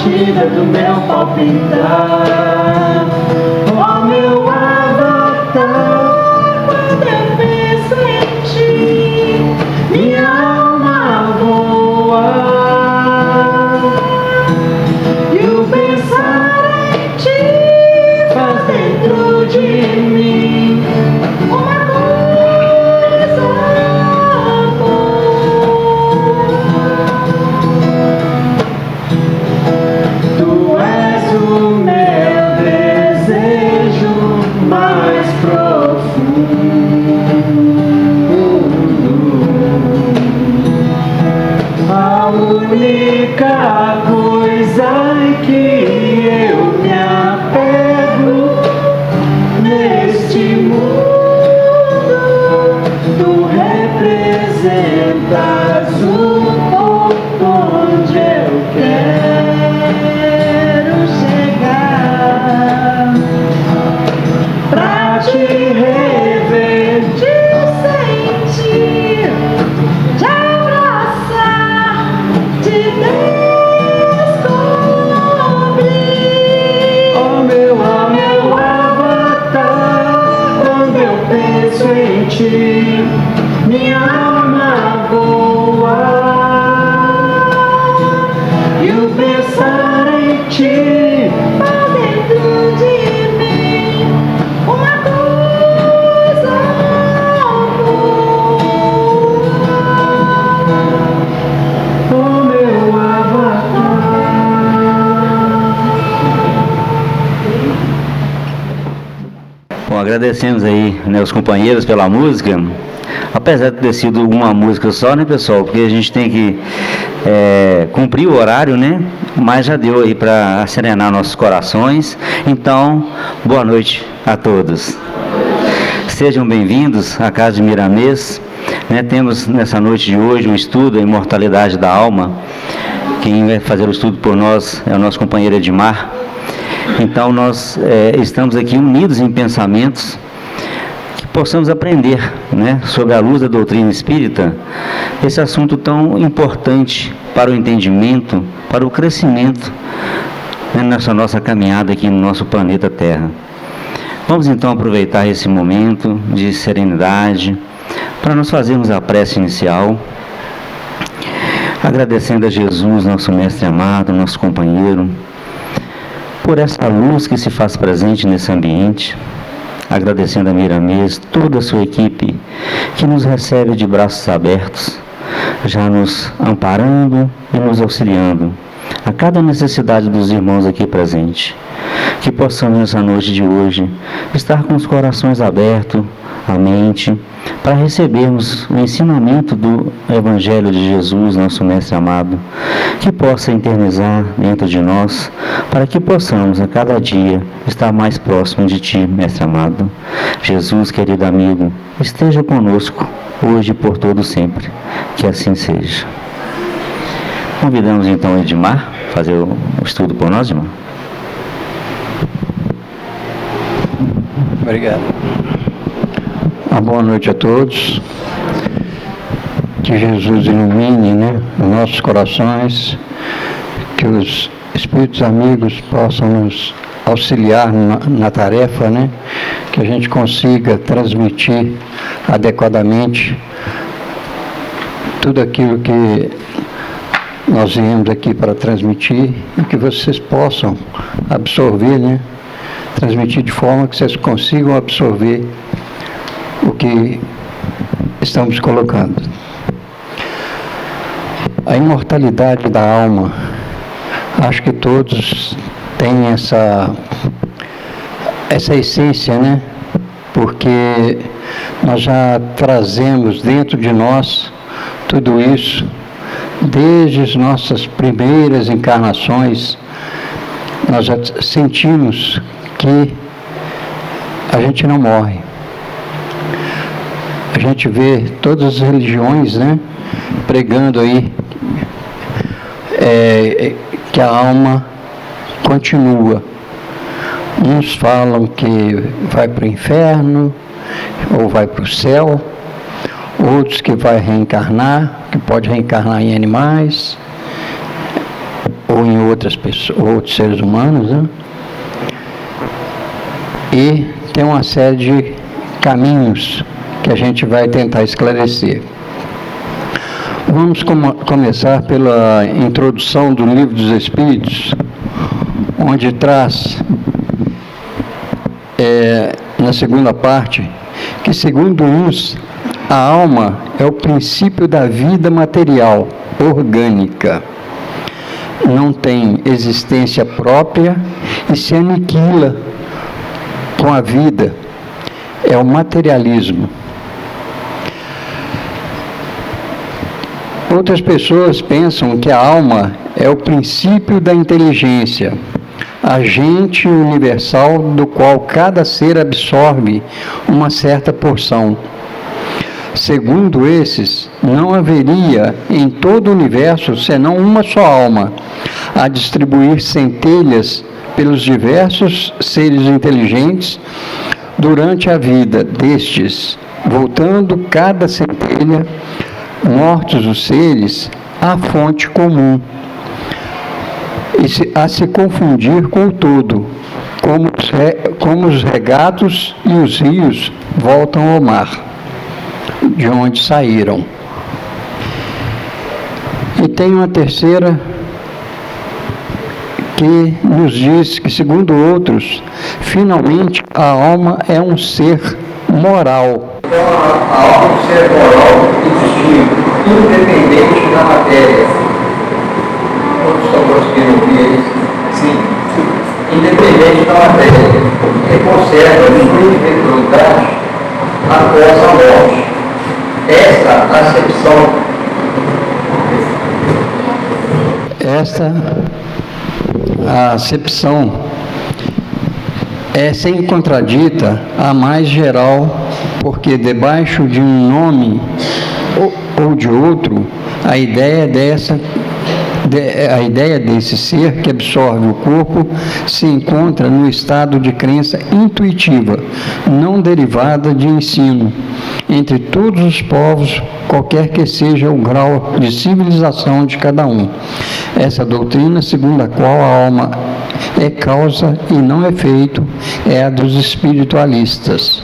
batida do meu palpitar. Ó meu avatar, quando eu penso em ti, minha alma voa. E o pensar em ti faz dentro de mim uma coisa boa. Tu és o meu desejo mais profundo, a única coisa em que eu me apego neste mundo. Tu representas o ponto onde eu quero chegar, pra te rever, te sentir, te abraçar, te descobrir. Oh meu avatar, quando eu penso em ti, minha alma voa. E o pensar em ti faz dentro de mim uma coisa boa. Oh meu avatar. Bom, agradecemos aí, né, os companheiros pela música. Apesar de ter sido uma música só, né, pessoal? Porque a gente tem que cumprir o horário, né? Mas já deu aí para serenar nossos corações. Então, boa noite a todos. Sejam bem-vindos à Casa de Miramês. Né, temos nessa noite de hoje um estudo, a imortalidade da alma. Quem vai fazer o estudo por nós é o nosso companheiro Edmar. Então, nós estamos aqui unidos em pensamentos, que possamos aprender, né, sobre a luz da doutrina espírita, esse assunto tão importante para o entendimento, para o crescimento, né, nessa nossa caminhada aqui no nosso planeta Terra. Vamos então aproveitar esse momento de serenidade para nós fazermos a prece inicial, agradecendo a Jesus, nosso mestre amado, nosso companheiro, por essa luz que se faz presente nesse ambiente, agradecendo a Miramês, toda a sua equipe que nos recebe de braços abertos, já nos amparando e nos auxiliando a cada necessidade dos irmãos aqui presentes. Que possamos nessa noite de hoje estar com os corações abertos, a mente, para recebermos o ensinamento do Evangelho de Jesus, nosso Mestre amado, que possa eternizar dentro de nós, para que possamos a cada dia estar mais próximo de Ti, Mestre amado. Jesus, querido amigo, esteja conosco, hoje e por todo sempre, que assim seja. Convidamos então o Edmar a fazer o estudo por nós, Edmar. Obrigado. Uma boa noite a todos. Que Jesus ilumine, né, os nossos corações, que os espíritos amigos possam nos auxiliar na tarefa, né, que a gente consiga transmitir adequadamente tudo aquilo que nós viemos aqui para transmitir e que vocês possam absorver, né, transmitir de forma que vocês consigam absorver o que estamos colocando. A imortalidade da alma, acho que todos têm essa essência, né? Porque nós já trazemos dentro de nós tudo isso, desde as nossas primeiras encarnações, nós já sentimos que a gente não morre. A gente vê todas as religiões, né, pregando aí que a alma continua. Uns falam que vai para o inferno ou vai para o céu, outros que vai reencarnar, que pode reencarnar em animais. ou em outras pessoas, outros seres humanos, né? E tem uma série de caminhos que a gente vai tentar esclarecer. Vamos começar pela introdução do Livro dos Espíritos, onde traz, na segunda parte, que segundo uns, a alma é o princípio da vida material, orgânica. Não tem existência própria e se aniquila com a vida. É o materialismo. Outras pessoas pensam que a alma é o princípio da inteligência, agente universal do qual cada ser absorve uma certa porção. Segundo esses, não haveria em todo o universo senão uma só alma, a distribuir centelhas pelos diversos seres inteligentes durante a vida destes, voltando cada centelha, mortos os seres, à fonte comum, e a se confundir com o todo, como os regatos e os rios voltam ao mar, de onde saíram. E tem uma terceira que nos diz que, segundo outros, finalmente a alma é um ser moral. Então, a alma é um ser moral e distinto, independente da matéria. Todos estão conseguindo ouvir isso? Sim. Independente da matéria, que conserva sua individualidade após a morte. A acepção é sem contradita a mais geral, porque debaixo de um nome ou de outro, a ideia desse ser que absorve o corpo se encontra no estado de crença intuitiva, não derivada de ensino, entre todos os povos, qualquer que seja o grau de civilização de cada um. Essa doutrina, segundo a qual a alma é causa e não efeito, é a dos espiritualistas.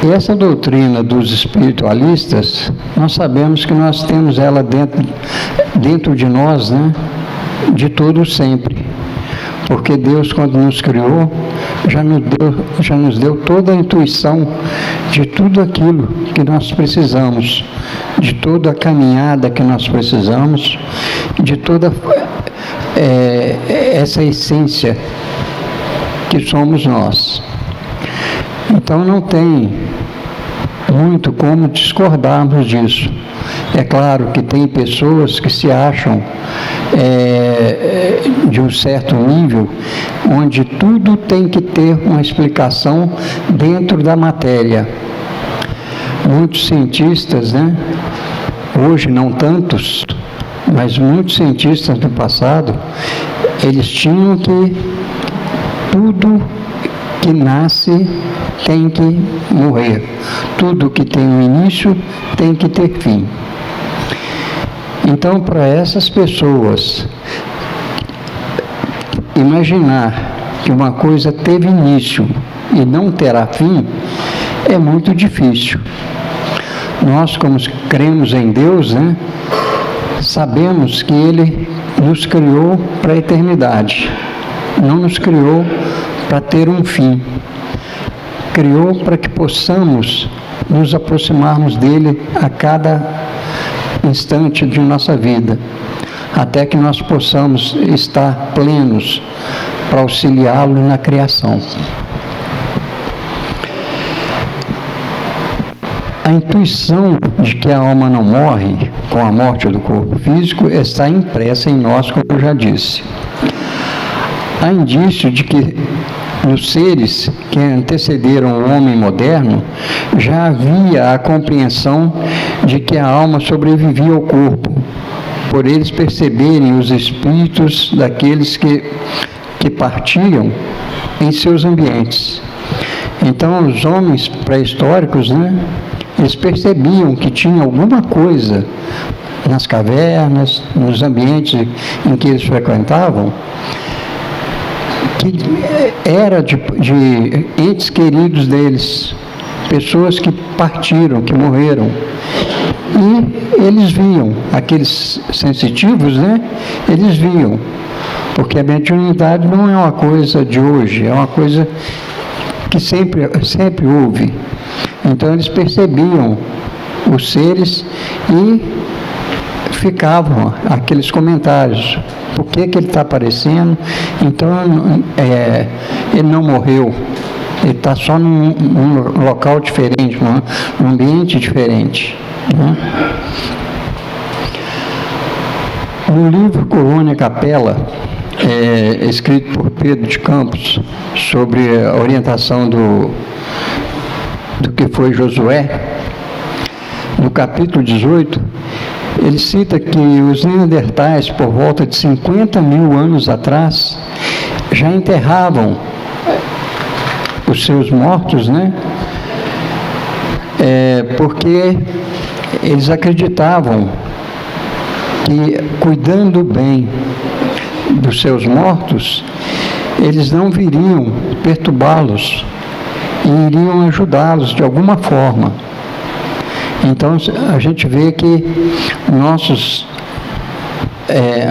E essa doutrina dos espiritualistas, nós sabemos que nós temos ela dentro de nós, né? De todo sempre. Porque Deus, quando nos criou, já nos deu toda a intuição de tudo aquilo que nós precisamos, de toda a caminhada que nós precisamos, de toda essa essência que somos nós. Então não tem muito como discordarmos disso. É claro que tem pessoas que se acham de um certo nível, onde tudo tem que ter uma explicação dentro da matéria. Muitos cientistas, né? Hoje não tantos, mas muitos cientistas do passado, eles tinham que tudo que nasce tem que morrer. Tudo que tem um início tem que ter fim. Então, para essas pessoas, imaginar que uma coisa teve início e não terá fim, é muito difícil. Nós, como cremos em Deus, né, sabemos que Ele nos criou para a eternidade. Não nos criou para ter um fim. Criou para que possamos nos aproximarmos dele a cada instante de nossa vida, até que nós possamos estar plenos para auxiliá-lo na criação. A intuição de que a alma não morre com a morte do corpo físico está impressa em nós, como eu já disse. Há indício de que nos seres que antecederam o homem moderno, já havia a compreensão de que a alma sobrevivia ao corpo, por eles perceberem os espíritos daqueles que partiam em seus ambientes. Então, os homens pré-históricos, né, eles percebiam que tinha alguma coisa nas cavernas, nos ambientes em que eles frequentavam, que era de entes queridos deles, pessoas que partiram, que morreram. E eles viam, aqueles sensitivos, né? Eles viam, porque a mediunidade não é uma coisa de hoje, é uma coisa que sempre houve. Então eles percebiam os seres e ficavam aqueles comentários. Por que ele está aparecendo? Então ele não morreu. Ele está só num local diferente, num ambiente diferente. Né? No livro Colônia Capela, escrito por Pedro de Campos, sobre a orientação do que foi Josué, no capítulo 18, ele cita que os neandertais, por volta de 50 mil anos atrás, já enterravam os seus mortos, né? Porque eles acreditavam que, cuidando bem dos seus mortos, eles não viriam perturbá-los e iriam ajudá-los de alguma forma. Então a gente vê que nossos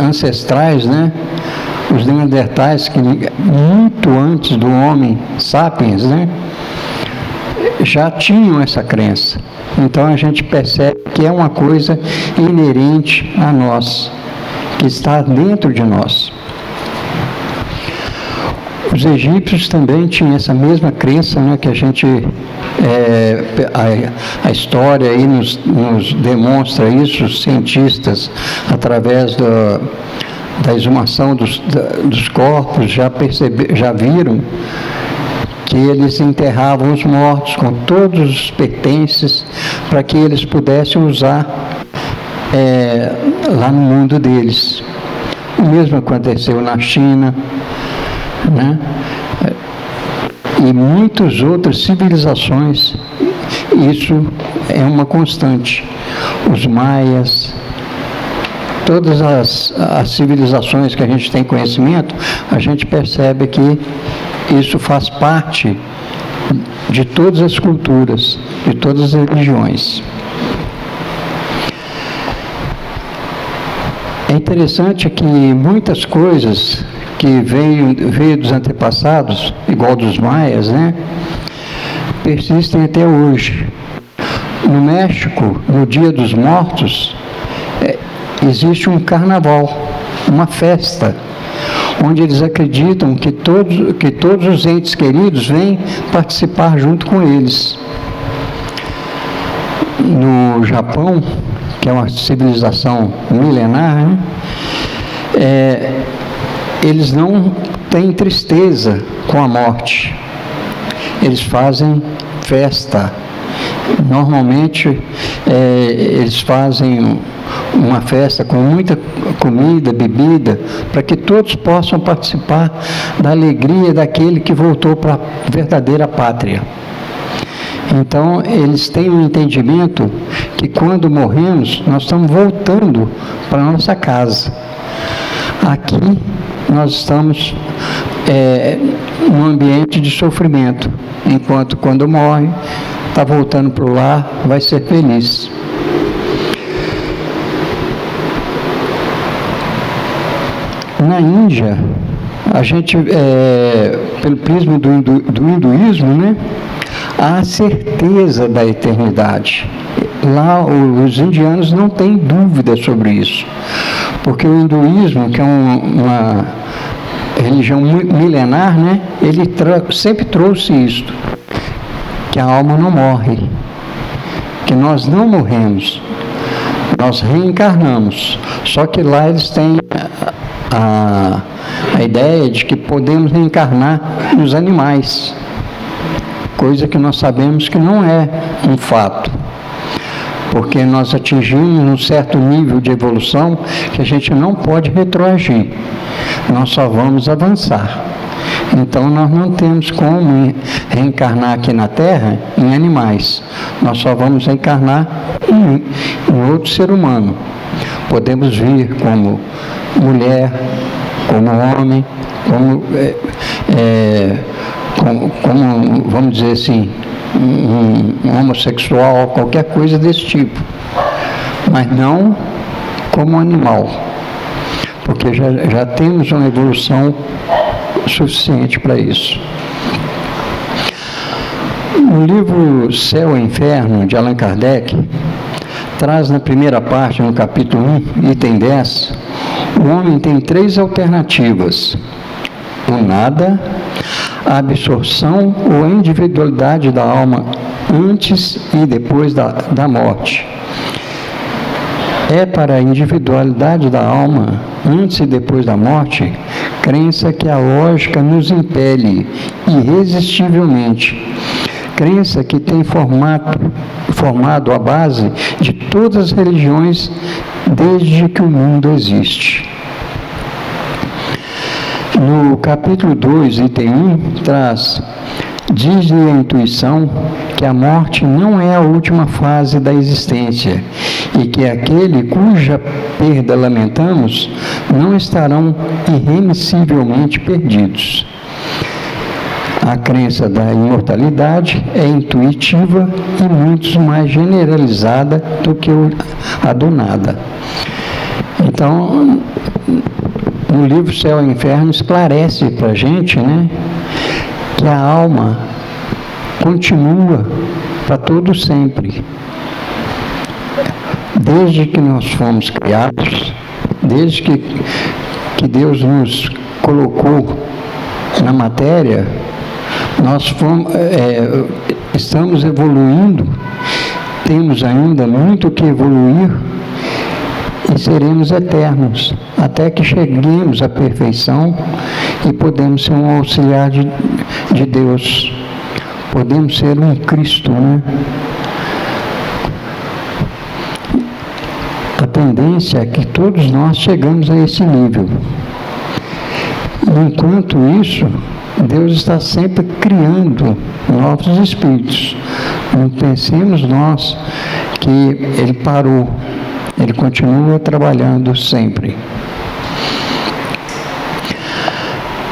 ancestrais, né, os neandertais, que muito antes do homem sapiens, né, já tinham essa crença. Então a gente percebe que é uma coisa inerente a nós, que está dentro de nós. Os egípcios também tinham essa mesma crença, né, que a gente, a história aí nos demonstra isso, os cientistas, através da exumação dos corpos, já viram que eles enterravam os mortos com todos os pertences para que eles pudessem usar lá no mundo deles. O mesmo aconteceu na China, né? E muitas outras civilizações, isso é uma constante. Os maias, todas as civilizações que a gente tem conhecimento, a gente percebe que isso faz parte de todas as culturas, de todas as religiões. É interessante que muitas coisas que veio dos antepassados, igual dos maias, né, persistem até hoje. No México, no Dia dos Mortos, existe um carnaval, uma festa, onde eles acreditam que todos os entes queridos vêm participar junto com eles. No Japão, que é uma civilização milenar, né, eles não têm tristeza com a morte. Eles fazem festa. Normalmente, eles fazem uma festa com muita comida, bebida, para que todos possam participar da alegria daquele que voltou para a verdadeira pátria. Então, eles têm um entendimento que quando morremos, nós estamos voltando para a nossa casa. Aqui, nós estamos num ambiente de sofrimento, enquanto quando morre, está voltando para o lar, vai ser feliz. Na Índia, a gente, pelo prisma do hinduísmo, né, há a certeza da eternidade. Lá, os indianos não têm dúvida sobre isso, porque o hinduísmo, que é uma religião milenar, né, ele sempre trouxe isso, que a alma não morre, que nós não morremos, nós reencarnamos. Só que lá eles têm a ideia de que podemos reencarnar nos animais, coisa que nós sabemos que não é um fato, porque nós atingimos um certo nível de evolução que a gente não pode retroagir, nós só vamos avançar. Então nós não temos como reencarnar aqui na Terra em animais, nós só vamos reencarnar em outro ser humano. podemos vir como mulher, como homem, como vamos dizer assim, um homossexual, qualquer coisa desse tipo, mas não como animal, porque já temos uma evolução suficiente para isso. No livro Céu e Inferno, de Allan Kardec, traz na primeira parte, no capítulo 1, item 10, o homem tem 3 alternativas: o nada, a absorção ou a individualidade da alma antes e depois da morte. É para a individualidade da alma antes e depois da morte, crença que a lógica nos impele irresistivelmente, crença que tem formado a base de todas as religiões desde que o mundo existe. No capítulo 2, item 1, diz-lhe a intuição que a morte não é a última fase da existência e que aquele cuja perda lamentamos não estarão irremissivelmente perdidos. A crença da imortalidade é intuitiva e muito mais generalizada do que a do nada. Então, no livro Céu e Inferno esclarece para a gente, né, que a alma continua para todo sempre. Desde que nós fomos criados, desde que Deus nos colocou na matéria, nós estamos evoluindo, temos ainda muito que evoluir e seremos eternos, até que cheguemos à perfeição e podemos ser um auxiliar de Deus, podemos ser um Cristo, né? A tendência é que todos nós chegamos a esse nível. Enquanto isso, Deus está sempre criando novos espíritos. Não pensemos nós que Ele parou. Ele continua trabalhando sempre.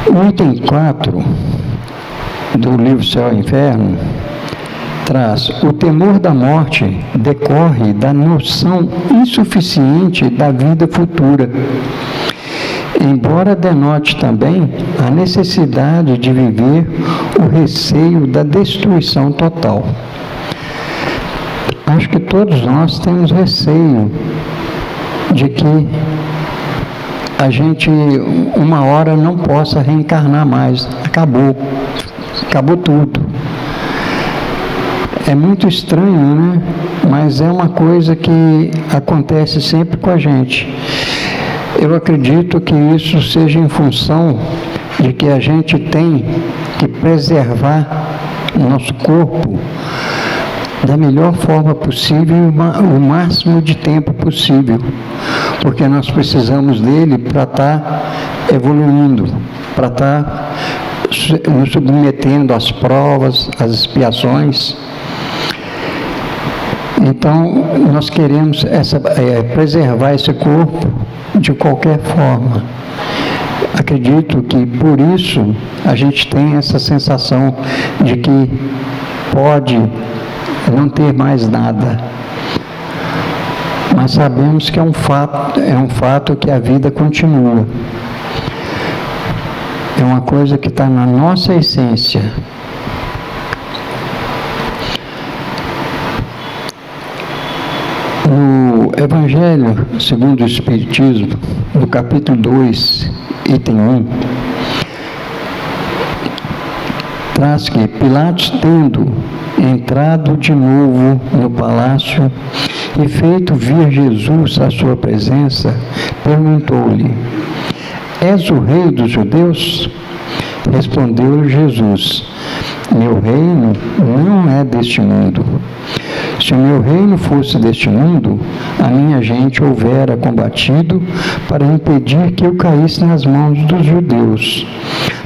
O item 4 do livro Céu e Inferno traz: o temor da morte decorre da noção insuficiente da vida futura, embora denote também a necessidade de viver o receio da destruição total. Acho que todos nós temos receio de que a gente uma hora não possa reencarnar mais. Acabou tudo. É muito estranho, né? Mas é uma coisa que acontece sempre com a gente. Eu acredito que isso seja em função de que a gente tem que preservar o nosso corpo da melhor forma possível, o máximo de tempo possível, porque nós precisamos dele para estar evoluindo, para estar nos submetendo às provas, às expiações. Então, nós queremos preservar esse corpo de qualquer forma. Acredito que por isso a gente tem essa sensação de que pode não ter mais nada. Mas sabemos que é um fato que a vida continua. É uma coisa que está na nossa essência. No Evangelho segundo o Espiritismo, no capítulo 2, item 1, traz que Pilatos, tendo entrado de novo no palácio e feito vir Jesus à sua presença, perguntou-lhe: és o rei dos judeus? Respondeu-lhe Jesus: meu reino não é deste mundo. Se o meu reino fosse deste mundo, a minha gente houvera combatido para impedir que eu caísse nas mãos dos judeus.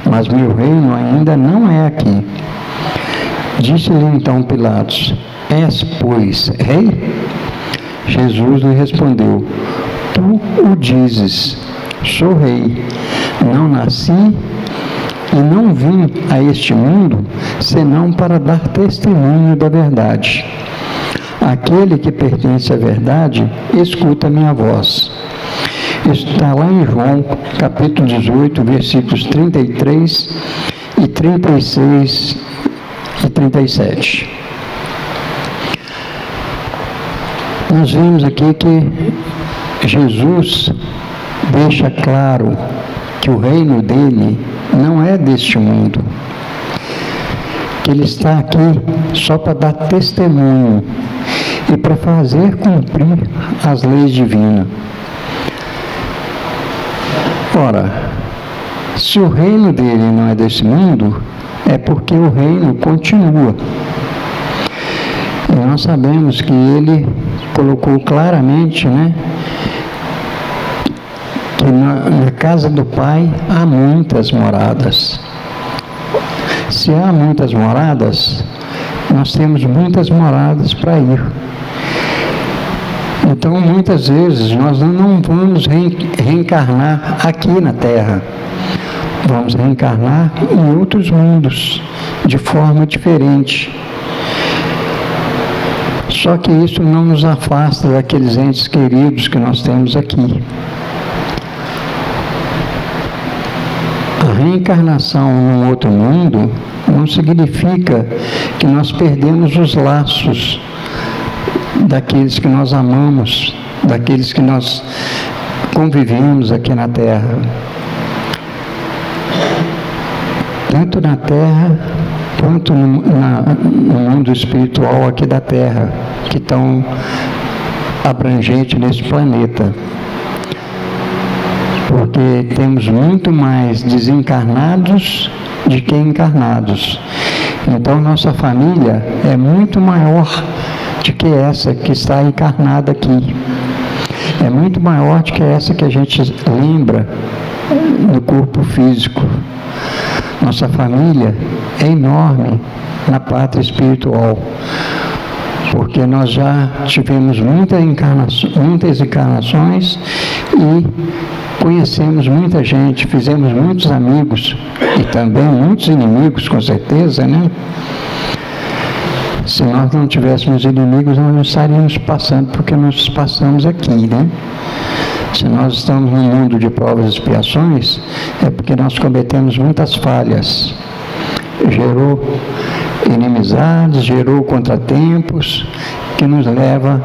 Mas meu reino ainda não é aqui. Disse-lhe então Pilatos: és, pois, rei? Jesus lhe respondeu: tu o dizes, sou rei, não nasci e não vim a este mundo senão para dar testemunho da verdade. Aquele que pertence à verdade, escuta a minha voz. Isso está lá em João, capítulo 18, versículos 33 e 36 e 37. Nós vemos aqui que Jesus deixa claro que o reino dele não é deste mundo, que ele está aqui só para dar testemunho e para fazer cumprir as leis divinas. Ora, se o reino dele não é desse mundo, é porque o reino continua. E nós sabemos que ele colocou claramente, que na casa do Pai há muitas moradas. Se há muitas moradas, nós temos muitas moradas para ir. Então, muitas vezes, nós não vamos reencarnar aqui na Terra. Vamos reencarnar em outros mundos, de forma diferente. Só que isso não nos afasta daqueles entes queridos que nós temos aqui. A reencarnação num outro mundo não significa que nós perdemos os laços daqueles que nós amamos, daqueles que nós convivemos aqui na Terra. Tanto na Terra, quanto no mundo espiritual aqui da Terra, que estão abrangentes nesse planeta. Porque temos muito mais desencarnados do que encarnados. Então, nossa família é muito maior do que essa que está encarnada aqui. É muito maior do que essa que a gente lembra no corpo físico. Nossa família é enorme na pátria espiritual, porque nós já tivemos muitas encarnações e conhecemos muita gente, fizemos muitos amigos e também muitos inimigos, com certeza, Se nós não tivéssemos inimigos, nós não estaríamos passando porque nós passamos aqui, Se nós estamos num mundo de provas e expiações, é porque nós cometemos muitas falhas. Gerou inimizades, gerou contratempos, que nos leva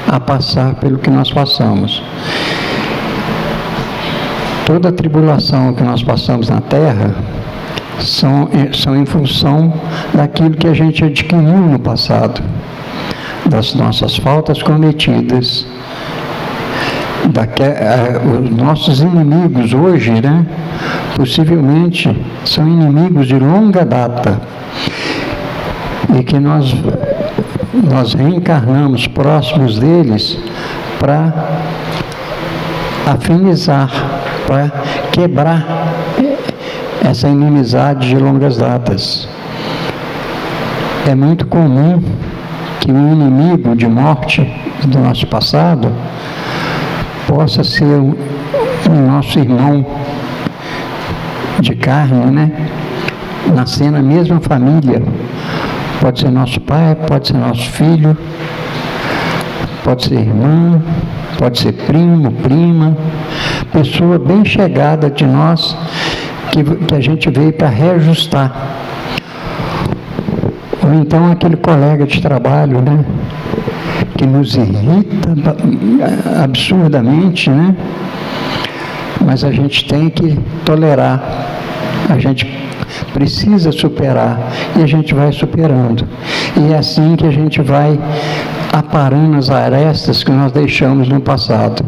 a passar pelo que nós passamos. Toda a tribulação que nós passamos na Terra são em função daquilo que a gente adquiriu no passado, das nossas faltas cometidas. Os nossos inimigos hoje, possivelmente são inimigos de longa data e que nós reencarnamos próximos deles para afinizar, para quebrar essa inimizade de longas datas. É muito comum que um inimigo de morte do nosso passado possa ser o nosso irmão de carne, nascer na mesma família. Pode ser nosso pai, pode ser nosso filho, pode ser irmã, pode ser primo, prima, pessoa bem chegada de nós, que a gente veio para reajustar. Ou então aquele colega de trabalho, que nos irrita absurdamente, mas a gente tem que tolerar, a gente precisa superar, e a gente vai superando. E é assim que a gente vai aparando as arestas que nós deixamos no passado.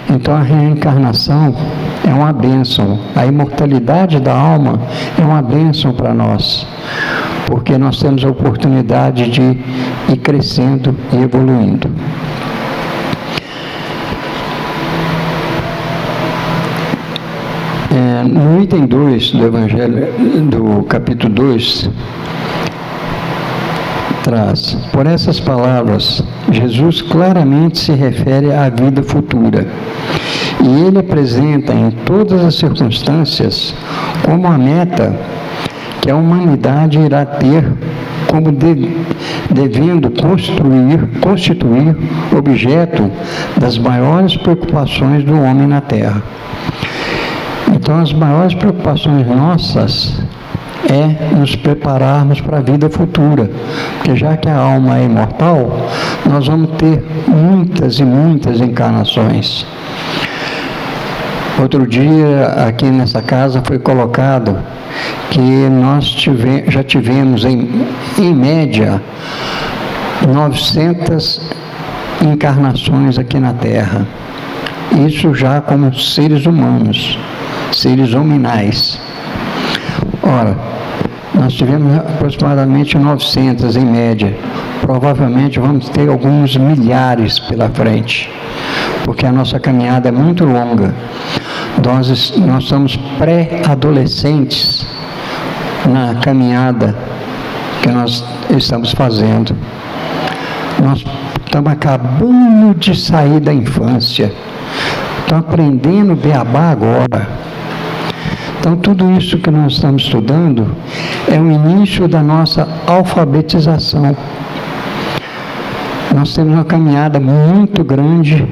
Então a reencarnação é uma bênção, a imortalidade da alma é uma bênção para nós, porque nós temos a oportunidade de ir crescendo e evoluindo. No item 2 do Evangelho, do capítulo 2, traz. Por essas palavras, Jesus claramente se refere à vida futura. E ele apresenta em todas as circunstâncias como a meta que a humanidade irá ter como devendo constituir objeto das maiores preocupações do homem na Terra. Então, as maiores preocupações nossas é nos prepararmos para a vida futura, porque já que a alma é imortal, nós vamos ter muitas e muitas encarnações. Outro dia, aqui nessa casa, foi colocado que nós já tivemos, em média, 900 encarnações aqui na Terra. Isso já como seres humanos, seres hominais. Ora, nós tivemos aproximadamente 900 em média. Provavelmente vamos ter alguns milhares pela frente, porque a nossa caminhada é muito longa. Nós somos pré-adolescentes na caminhada que nós estamos fazendo. Nós estamos acabando de sair da infância. Estamos aprendendo beabá agora. Então, tudo isso que nós estamos estudando é o início da nossa alfabetização. Nós temos uma caminhada muito grande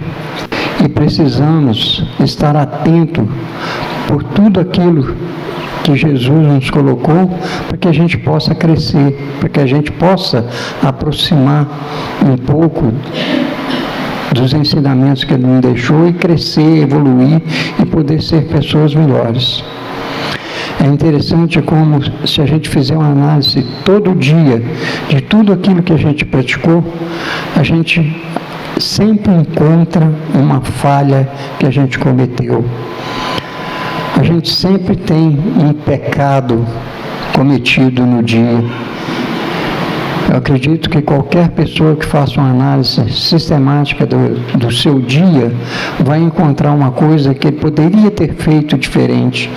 e precisamos estar atento por tudo aquilo que Jesus nos colocou para que a gente possa crescer, para que a gente possa aproximar um pouco dos ensinamentos que Ele nos deixou e crescer, evoluir e poder ser pessoas melhores. É interessante como, se a gente fizer uma análise todo dia de tudo aquilo que a gente praticou, a gente sempre encontra uma falha que a gente cometeu. A gente sempre tem um pecado cometido no dia. Eu acredito que qualquer pessoa que faça uma análise sistemática do seu dia vai encontrar uma coisa que ele poderia ter feito diferente,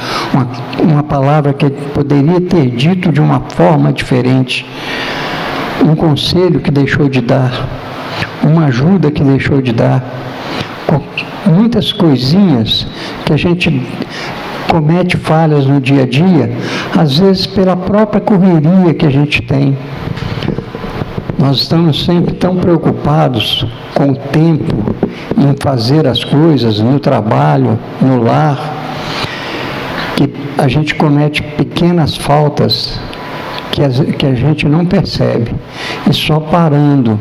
uma palavra que ele poderia ter dito de uma forma diferente, um conselho que deixou de dar, uma ajuda que deixou de dar, muitas coisinhas que a gente comete falhas no dia a dia, às vezes pela própria correria que a gente tem. Nós estamos sempre tão preocupados com o tempo, em fazer as coisas no trabalho, no lar, que a gente comete pequenas faltas que a gente não percebe. E só parando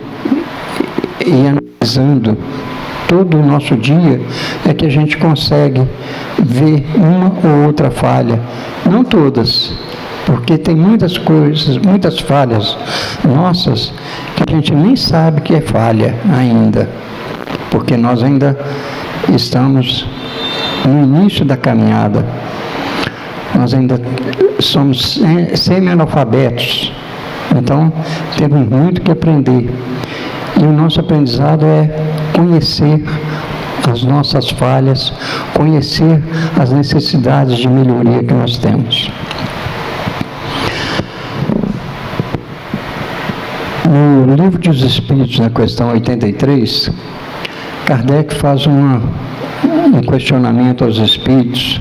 e analisando todo o nosso dia é que a gente consegue ver uma ou outra falha. Não todas, porque tem muitas coisas, muitas falhas nossas que a gente nem sabe que é falha ainda, porque nós ainda estamos no início da caminhada. Nós ainda somos semi-analfabetos, então temos muito que aprender. E o nosso aprendizado é conhecer as nossas falhas, conhecer as necessidades de melhoria que nós temos. No Livro dos Espíritos, na questão 83, Kardec faz um questionamento aos espíritos,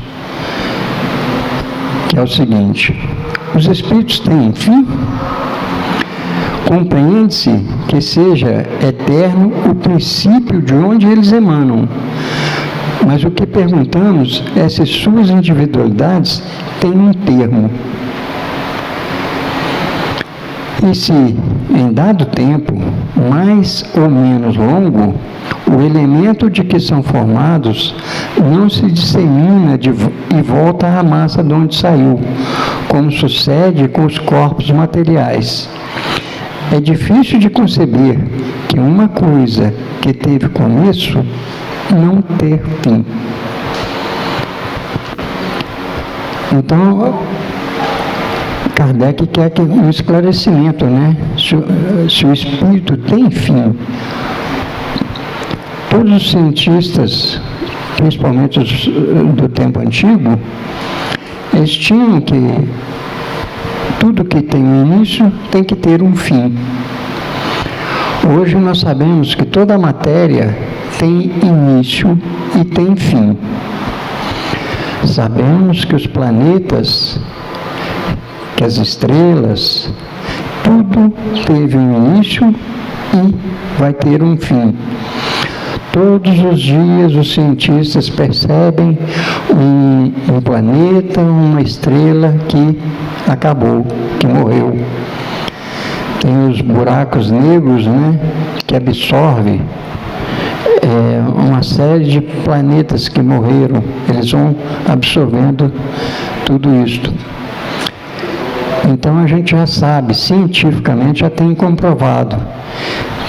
que é o seguinte: os espíritos têm fim? Compreende-se que seja eterno o princípio de onde eles emanam. Mas o que perguntamos é se suas individualidades têm um termo. E se, em dado tempo, mais ou menos longo, o elemento de que são formados não se dissemina e volta à massa de onde saiu, como sucede com os corpos materiais. É difícil de conceber que uma coisa que teve começo não ter fim. Então, Kardec quer um esclarecimento, né? Se o espírito tem fim. Todos os cientistas, principalmente os do tempo antigo, eles tinham que tudo que tem um início tem que ter um fim. Hoje nós sabemos que toda a matéria tem início e tem fim. Sabemos que os planetas, que as estrelas, tudo teve um início e vai ter um fim. Todos os dias os cientistas percebem um planeta, uma estrela que acabou, que morreu. Tem os buracos negros, né, que absorvem uma série de planetas que morreram. Eles vão absorvendo tudo isto. Então a gente já sabe, cientificamente já tem comprovado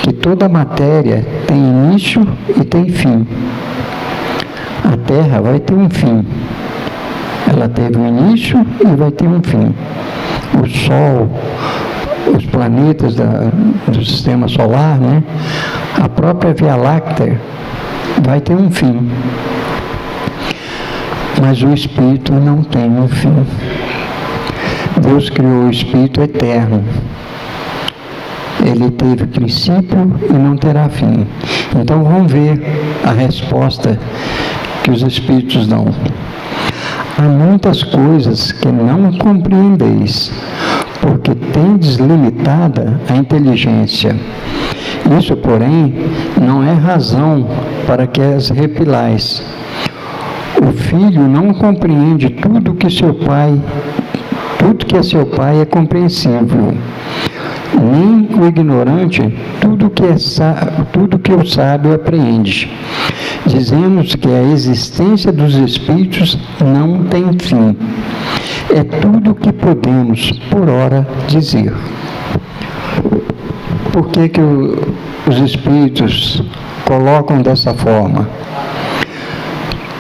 que toda matéria tem início e tem fim. A Terra vai ter um fim. Ela teve um início e vai ter um fim. O Sol, os planetas do sistema solar, né? A própria Via Láctea vai ter um fim. Mas o Espírito não tem um fim. Deus criou o Espírito eterno. Ele teve princípio e não terá fim. Então vamos ver a resposta que os Espíritos dão. Há muitas coisas que não compreendeis, porque tendes limitada a inteligência. Isso, porém, não é razão para que as repilais. O filho não compreende tudo que é seu pai é compreensível. Nem o ignorante tudo que o sábio apreende. Dizemos que a existência dos espíritos não tem fim. É tudo o que podemos, por hora, dizer. Por que os espíritos colocam dessa forma?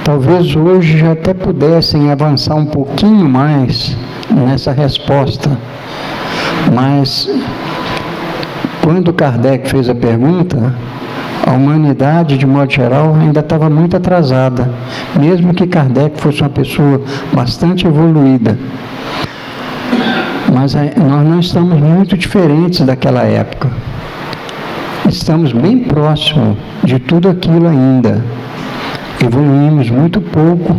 Talvez hoje já até pudessem avançar um pouquinho mais nessa resposta, mas quando Kardec fez a pergunta, a humanidade, de modo geral, ainda estava muito atrasada, mesmo que Kardec fosse uma pessoa bastante evoluída. Mas nós não estamos muito diferentes daquela época. Estamos bem próximos de tudo aquilo ainda. Evoluímos muito pouco,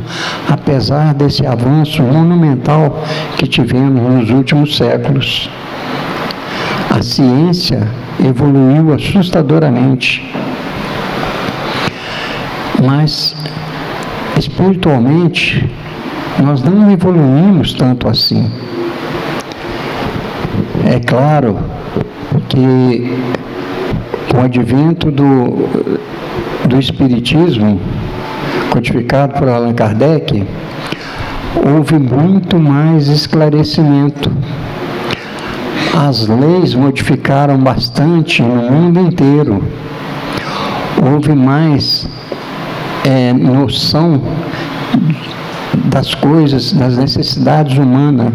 apesar desse avanço monumental que tivemos nos últimos séculos. A ciência evoluiu assustadoramente. Mas, espiritualmente, nós não evoluímos tanto assim. É claro que, com o advento do Espiritismo, codificado por Allan Kardec, houve muito mais esclarecimento. As leis modificaram bastante no mundo inteiro. Houve mais noção das coisas, das necessidades humanas.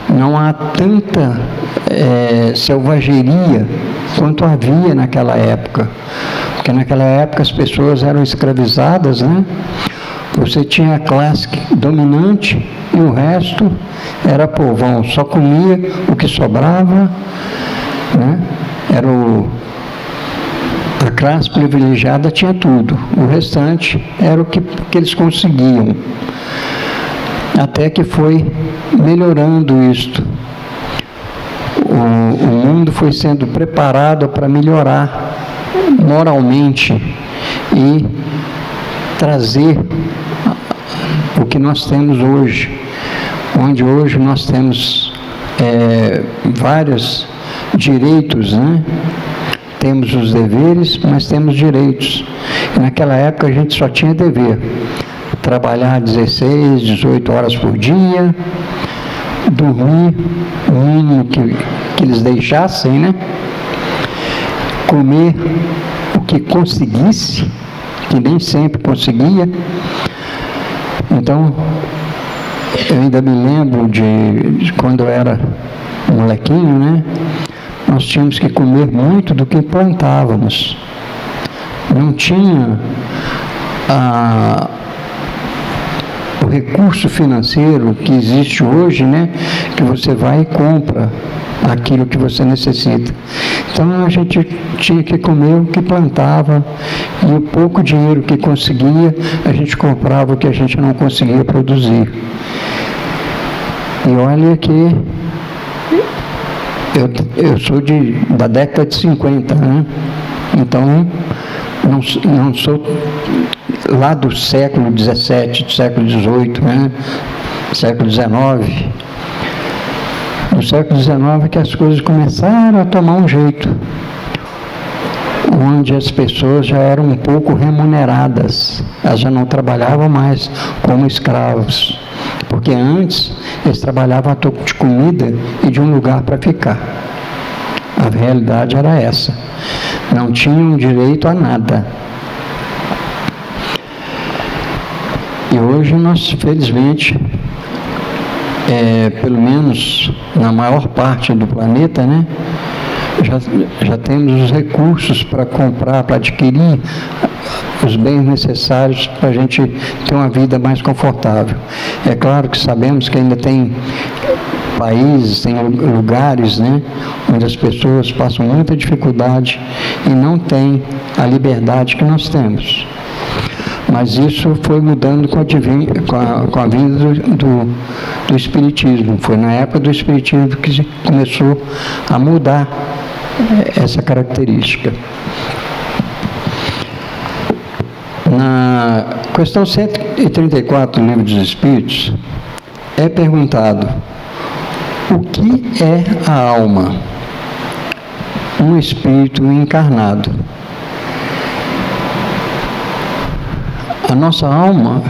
Não há tanta selvageria quanto havia naquela época. Porque naquela época as pessoas eram escravizadas, né? Você tinha a classe dominante e o resto era povão, só comia o que sobrava, né? A classe privilegiada tinha tudo, o restante era o que eles conseguiam. Até que foi melhorando isto. O mundo foi sendo preparado para melhorar moralmente e trazer o que nós temos hoje, onde hoje nós temos vários direitos, né? Temos os deveres, mas temos direitos. E naquela época a gente só tinha dever. Trabalhar 16, 18 horas por dia, dormir o mínimo que eles deixassem, né? Comer o que conseguisse, que nem sempre conseguia. Então, eu ainda me lembro de quando eu era molequinho, né? Nós tínhamos que comer muito do que plantávamos. Não tinha o recurso financeiro que existe hoje, né? Que você vai e compra aquilo que você necessita. Então a gente tinha que comer o que plantava e o pouco dinheiro que conseguia, a gente comprava o que a gente não conseguia produzir. E olha que eu sou da década de 50, né? Então não sou lá do século XVII, do século XVIII, né? Século XIX. No século XIX é que as coisas começaram a tomar um jeito, onde as pessoas já eram um pouco remuneradas, elas já não trabalhavam mais como escravos, porque antes eles trabalhavam a troco de comida e de um lugar para ficar. A realidade era essa, não tinham direito a nada. E hoje nós, felizmente, pelo menos na maior parte do planeta, né, já temos os recursos para comprar, para adquirir os bens necessários para a gente ter uma vida mais confortável. É claro que sabemos que ainda tem países, tem lugares, né, onde as pessoas passam muita dificuldade e não têm a liberdade que nós temos. Mas isso foi mudando com a vinda do Espiritismo. Foi na época do Espiritismo que começou a mudar essa característica. Na questão 134 do Livro dos Espíritos, é perguntado: o que é a alma? Um espírito encarnado. A nossa alma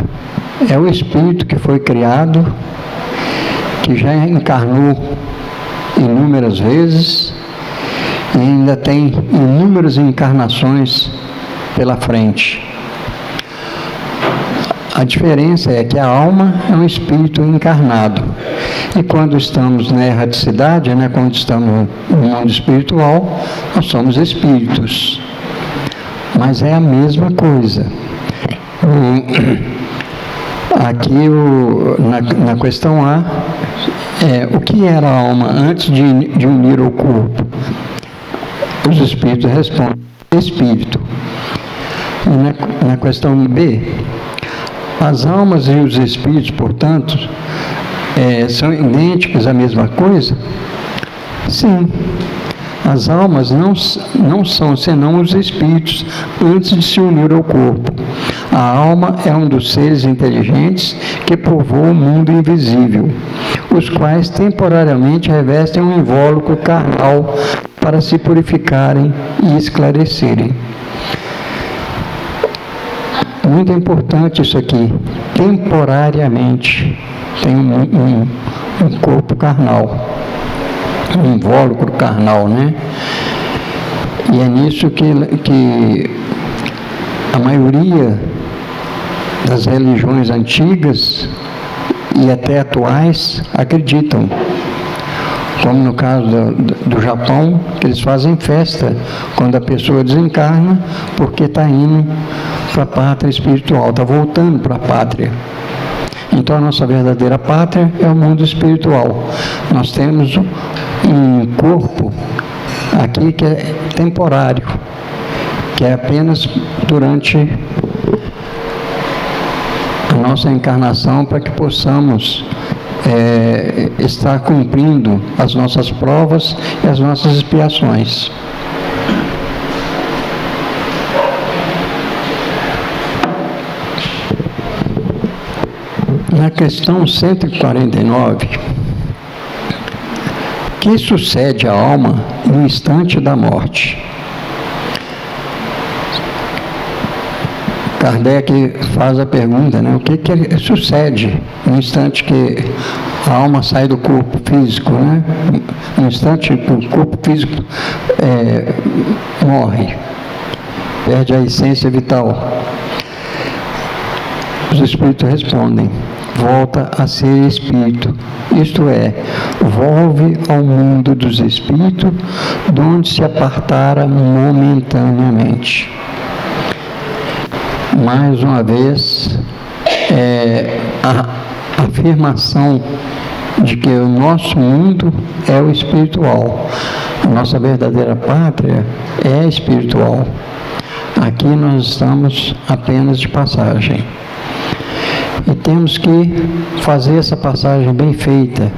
é o espírito que foi criado, que já encarnou inúmeras vezes e ainda tem inúmeras encarnações pela frente. A diferença é que a alma é um espírito encarnado. E quando estamos na erraticidade, né, quando estamos no mundo espiritual, nós somos espíritos. Mas é a mesma coisa. Aqui na questão A, o que era a alma antes de unir o corpo? Os espíritos respondem: espírito. E na questão B, as almas e os espíritos, portanto, são idênticos à mesma coisa? Sim. As almas não são senão os espíritos antes de se unir ao corpo. A alma é um dos seres inteligentes que povoam o mundo invisível, os quais temporariamente revestem um invólucro carnal para se purificarem e esclarecerem. Muito importante isso aqui. Temporariamente tem um corpo carnal, um invólucro carnal, né? E é nisso que a maioria das religiões antigas e até atuais acreditam. Como no caso do Japão, que eles fazem festa quando a pessoa desencarna, porque está indo para a pátria espiritual, está voltando para a pátria. Então a nossa verdadeira pátria é o mundo espiritual. Nós temos um corpo aqui que é temporário, que é apenas durante a nossa encarnação, para que possamos estar cumprindo as nossas provas e as nossas expiações. Na questão 149, que sucede à alma no instante da morte? Kardec faz a pergunta, né? O que sucede no instante que a alma sai do corpo físico, né? No instante que o corpo físico morre, perde a essência vital. Os espíritos respondem: volta a ser espírito, isto é, volve ao mundo dos espíritos, de onde se apartara momentaneamente. Mais uma vez, a afirmação de que o nosso mundo é o espiritual. A nossa verdadeira pátria é espiritual. Aqui nós estamos apenas de passagem. E temos que fazer essa passagem bem feita,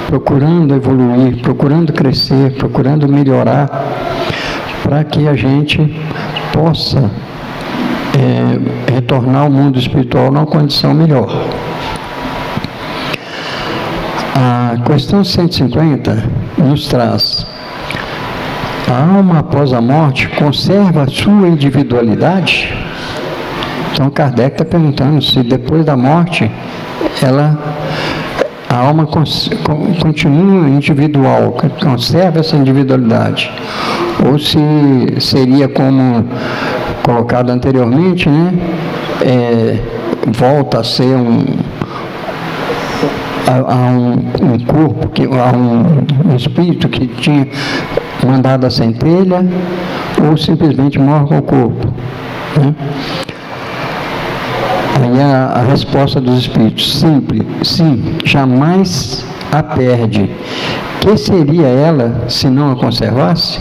procurando evoluir, procurando crescer, procurando melhorar, para que a gente possa retornar ao mundo espiritual numa condição melhor. A questão 150 nos traz: a alma após a morte conserva a sua individualidade? Então Kardec está perguntando se depois da morte a alma continua individual, conserva essa individualidade, ou se seria como colocado anteriormente, né? Volta a ser um corpo, um espírito que tinha mandado a centelha, ou simplesmente morre com o corpo, né? Aí a resposta dos espíritos: simples, sim, jamais a perde. Que seria ela se não a conservasse?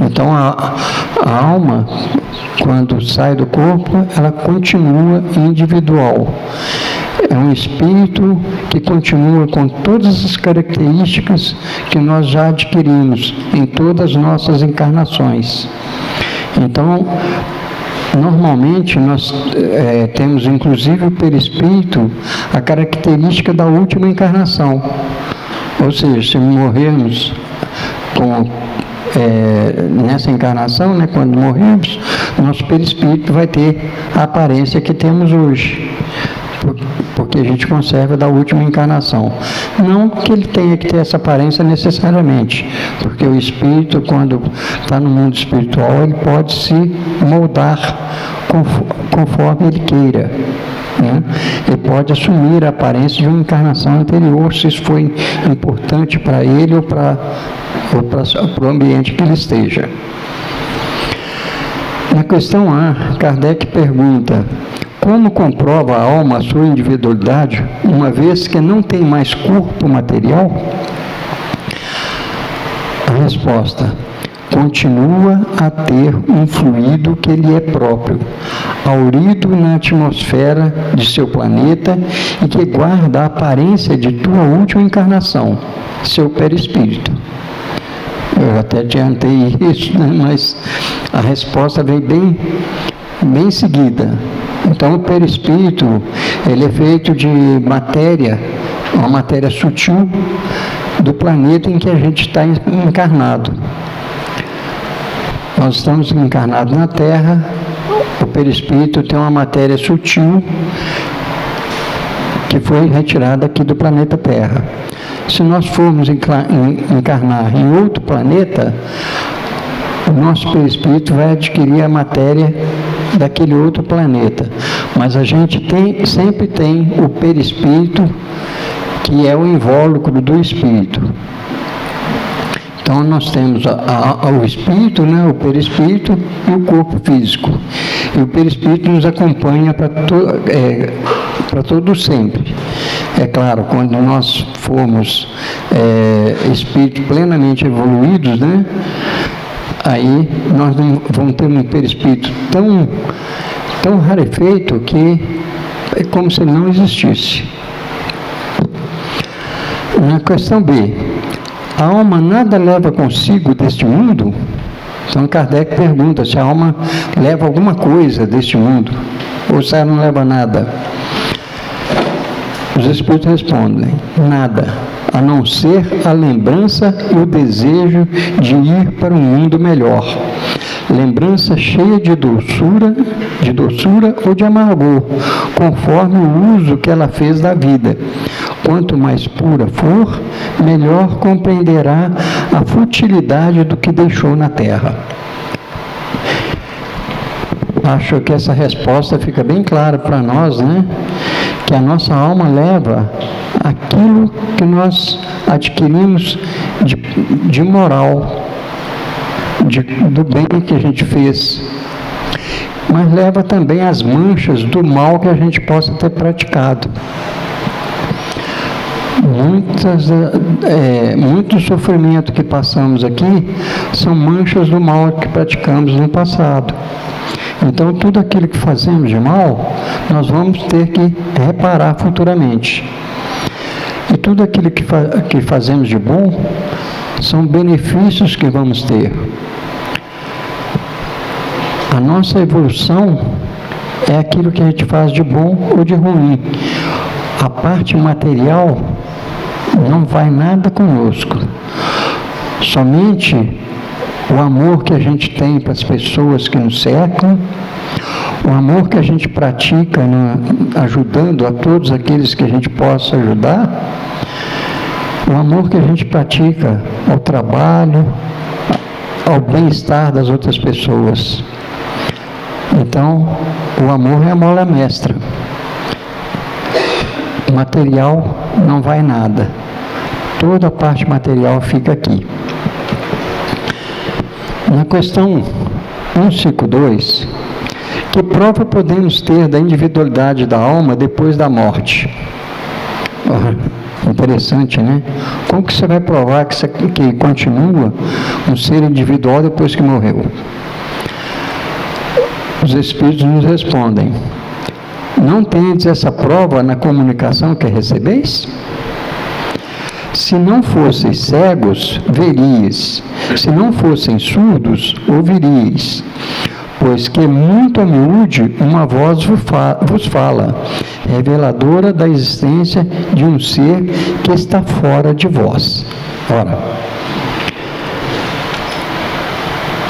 Então a alma, quando sai do corpo, ela continua individual. É um espírito que continua com todas as características que nós já adquirimos em todas as nossas encarnações. Então, normalmente nós temos inclusive o perispírito, a característica da última encarnação. Ou seja, se morrermos nessa encarnação, né, quando morremos, nosso perispírito vai ter a aparência que temos hoje, porque a gente conserva da última encarnação. Não que ele tenha que ter essa aparência necessariamente, porque o espírito, quando está no mundo espiritual, ele pode se moldar conforme ele queira, né? Ele pode assumir a aparência de uma encarnação anterior, se isso foi importante para ele ou para o ambiente que ele esteja. Na questão A, Kardec pergunta: como comprova a alma a sua individualidade, uma vez que não tem mais corpo material? A resposta: continua a ter um fluido que lhe é próprio, haurido na atmosfera de seu planeta e que guarda a aparência de tua última encarnação, seu perispírito. Eu até adiantei isso, né? Mas a resposta veio bem seguida. Então o perispírito, ele é feito de matéria, uma matéria sutil do planeta em que a gente está encarnado. Nós estamos encarnados na Terra, o perispírito tem uma matéria sutil que foi retirada aqui do planeta Terra. Se nós formos encarnar em outro planeta, o nosso perispírito vai adquirir a matéria daquele outro planeta. Mas a gente sempre tem o perispírito, que é o invólucro do espírito. Então nós temos o espírito, né, o perispírito e o corpo físico. E o perispírito nos acompanha para todo sempre. É claro, quando nós formos espíritos plenamente evoluídos, né, aí nós vamos ter um perispírito tão rarefeito que é como se ele não existisse. Na questão B, a alma nada leva consigo deste mundo? Então Kardec pergunta se a alma leva alguma coisa deste mundo, ou se ela não leva nada. Os espíritos respondem: nada, a não ser a lembrança e o desejo de ir para um mundo melhor. Lembrança cheia de doçura ou de amargor, conforme o uso que ela fez da vida. Quanto mais pura for, melhor compreenderá a futilidade do que deixou na terra. Acho que essa resposta fica bem clara para nós, né? Que a nossa alma leva aquilo que nós adquirimos de moral, do bem que a gente fez, mas leva também as manchas do mal que a gente possa ter praticado. Muito sofrimento que passamos aqui são manchas do mal que praticamos no passado. Então, tudo aquilo que fazemos de mal, nós vamos ter que reparar futuramente. E tudo aquilo que fazemos de bom, são benefícios que vamos ter. A nossa evolução é aquilo que a gente faz de bom ou de ruim. A parte material não vai nada conosco. Somente o amor que a gente tem para as pessoas que nos cercam, o amor que a gente pratica ajudando a todos aqueles que a gente possa ajudar, o amor que a gente pratica ao trabalho, ao bem-estar das outras pessoas. Então, o amor é a mola mestra. Material não vai nada. Toda a parte material fica aqui. Na questão 152, que prova podemos ter da individualidade da alma depois da morte? Interessante, né? Como que você vai provar que continua um ser individual depois que morreu? Os Espíritos nos respondem: não tendes essa prova na comunicação que recebeis? Se não fosseis cegos, veríeis. Se não fossem surdos, ouviríeis. Pois que muito a miúde uma voz vos fala, reveladora da existência de um ser que está fora de vós. Ora,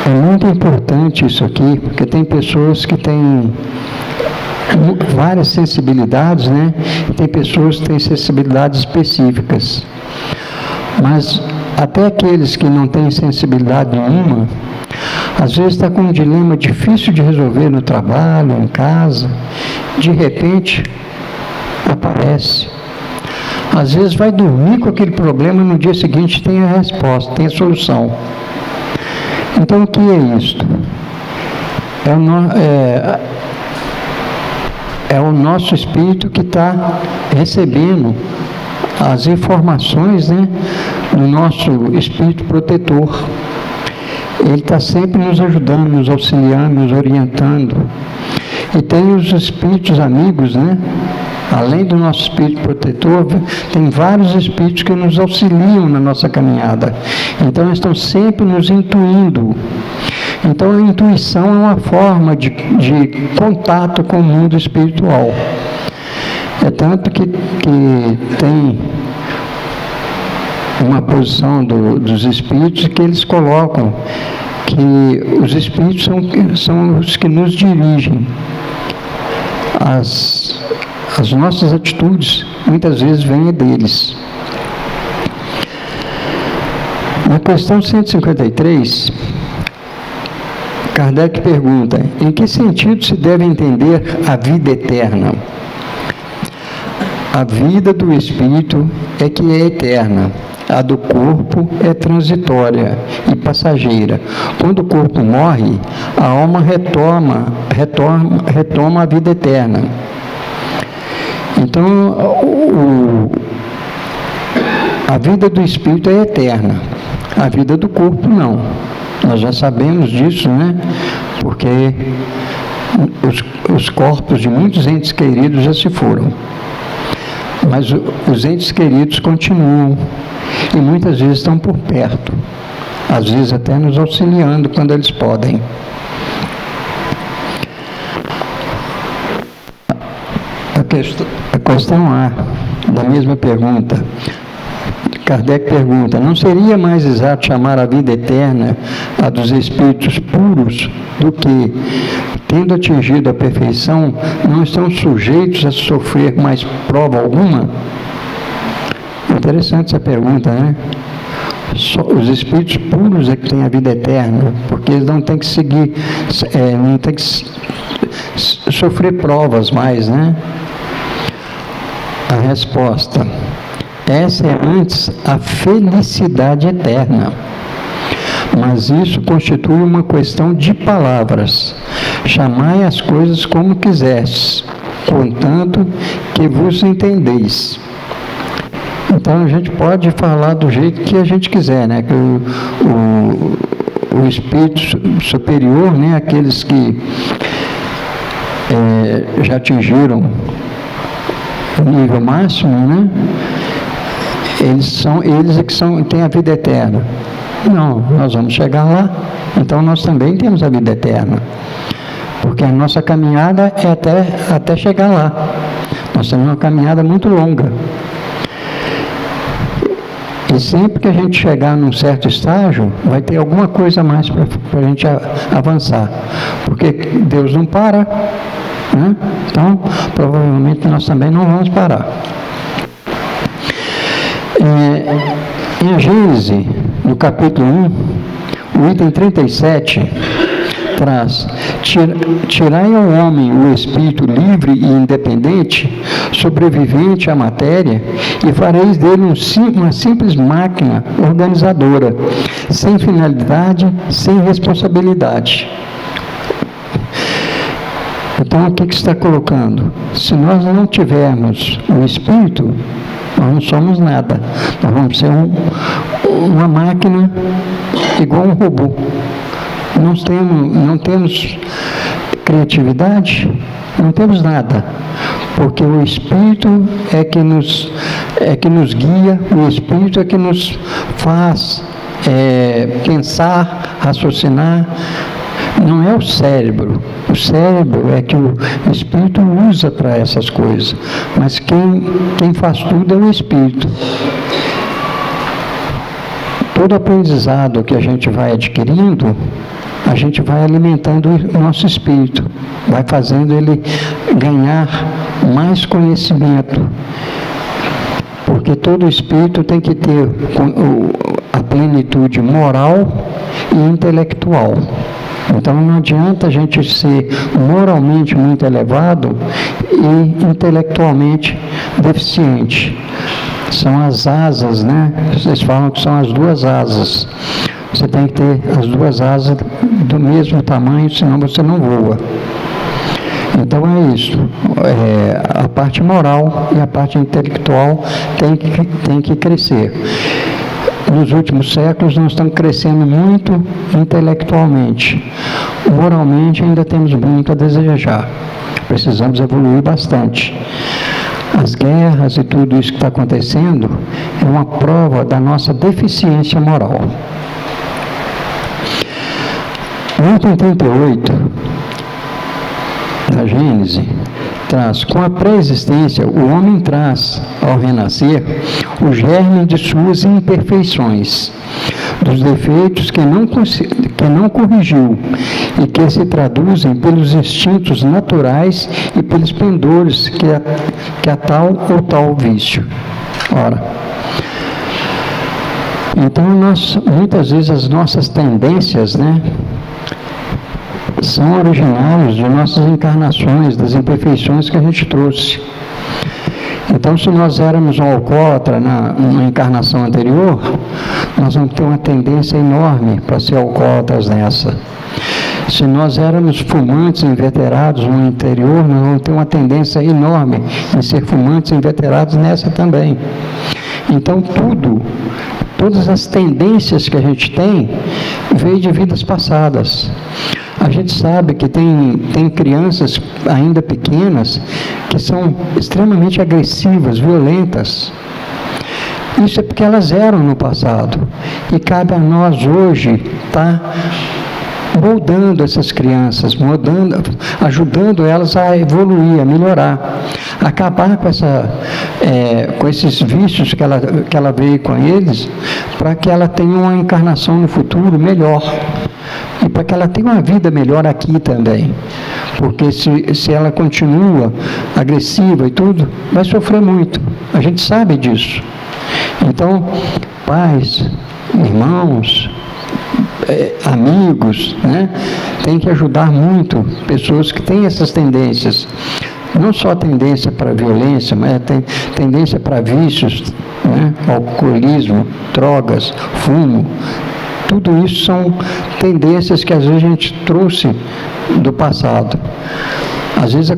é muito importante isso aqui, porque tem pessoas que têm várias sensibilidades, né? Tem pessoas que têm sensibilidades específicas. Mas até aqueles que não têm sensibilidade nenhuma, às vezes está com um dilema difícil de resolver no trabalho, em casa, de repente aparece. Às vezes vai dormir com aquele problema e no dia seguinte tem a resposta, tem a solução. Então o que é isto? É o nosso espírito que está recebendo as informações, né, do nosso espírito protetor. Ele está sempre nos ajudando, nos auxiliando, nos orientando. E tem os espíritos amigos, né? Além do nosso espírito protetor, tem vários espíritos que nos auxiliam na nossa caminhada. Então, eles estão sempre nos intuindo. Então, a intuição é uma forma de contato com o mundo espiritual. É tanto que tem uma posição dos espíritos que eles colocam que os espíritos são os que nos dirigem. As nossas atitudes muitas vezes vêm deles. Na questão 153, Kardec pergunta: em que sentido se deve entender a vida eterna? A vida do espírito é que é eterna. A do corpo é transitória e passageira. Quando o corpo morre, a alma retoma a vida eterna. Então, a vida do espírito é eterna. A vida do corpo não. Nós já sabemos disso, né? Porque os corpos de muitos entes queridos já se foram. Mas os entes queridos continuam e muitas vezes estão por perto, às vezes até nos auxiliando quando eles podem. A questão A, da mesma pergunta, Kardec pergunta: não seria mais exato chamar a vida eterna a dos espíritos puros do que, tendo atingido a perfeição, não estão sujeitos a sofrer mais prova alguma? Interessante essa pergunta, né? Só os espíritos puros é que têm a vida eterna, porque eles não têm que seguir, não têm que sofrer provas mais, né? A resposta: essa é antes a felicidade eterna. Mas isso constitui uma questão de palavras. Chamai as coisas como quiseres, contanto que vos entendeis. Então a gente pode falar do jeito que a gente quiser, né? Que o espírito superior, né? Aqueles que já atingiram o nível máximo, né? Eles é que têm a vida eterna. Não, nós vamos chegar lá, então nós também temos a vida eterna. Porque a nossa caminhada é até chegar lá. Nós temos uma caminhada muito longa. E sempre que a gente chegar num certo estágio, vai ter alguma coisa a mais para a gente avançar. Porque Deus não para, né? Então, provavelmente nós também não vamos parar. Em Gênesis, no capítulo 1, o item 37, traz: tirai ao homem o espírito livre e independente, sobrevivente à matéria, e fareis dele uma simples máquina organizadora, sem finalidade, sem responsabilidade. Então, o que está colocando? Se nós não tivermos o espírito, nós não somos nada. Nós vamos ser uma máquina igual um robô. Não temos criatividade, não temos nada, porque o Espírito é que nos guia, o Espírito é que nos faz pensar, raciocinar. Não é o cérebro é que o Espírito usa para essas coisas, mas quem faz tudo é o Espírito. Todo aprendizado que a gente vai adquirindo, a gente vai alimentando o nosso espírito, vai fazendo ele ganhar mais conhecimento, porque todo espírito tem que ter a plenitude moral e intelectual. Então não adianta a gente ser moralmente muito elevado e intelectualmente deficiente. São as asas, né? Vocês falam que são as duas asas. Você tem que ter as duas asas do mesmo tamanho, senão você não voa. Então é isso. A parte moral e a parte intelectual tem que crescer. Nos últimos séculos nós estamos crescendo muito intelectualmente. Moralmente ainda temos muito a desejar. Precisamos evoluir bastante. As guerras e tudo isso que está acontecendo é uma prova da nossa deficiência moral. No item 38 da Gênesis, traz: com a pré-existência, o homem traz, ao renascer, o germe de suas imperfeições, dos defeitos que não corrigiu e que se traduzem pelos instintos naturais e pelos pendores que a tal ou tal vício. Ora, então muitas vezes as nossas tendências, né, são originários de nossas encarnações, das imperfeições que a gente trouxe. Então, se nós éramos um alcoólatra na encarnação anterior, nós vamos ter uma tendência enorme para ser alcoólatras nessa. Se nós éramos fumantes inveterados no anterior, nós vamos ter uma tendência enorme em ser fumantes inveterados nessa também. Então, todas as tendências que a gente tem, veio de vidas passadas. A gente sabe que tem crianças ainda pequenas que são extremamente agressivas, violentas. Isso é porque elas eram no passado. E cabe a nós hoje estar moldando essas crianças, ajudando elas a evoluir, a melhorar, acabar com esses vícios que ela veio com eles, para que ela tenha uma encarnação no futuro melhor. E para que ela tenha uma vida melhor aqui também. Porque se ela continua agressiva e tudo, vai sofrer muito. A gente sabe disso. Então, pais, irmãos, amigos, né, tem que ajudar muito pessoas que têm essas tendências. Não só tendência para violência, mas tem tendência para vícios, né, alcoolismo, drogas, fumo. Tudo isso são tendências que às vezes a gente trouxe do passado. Às vezes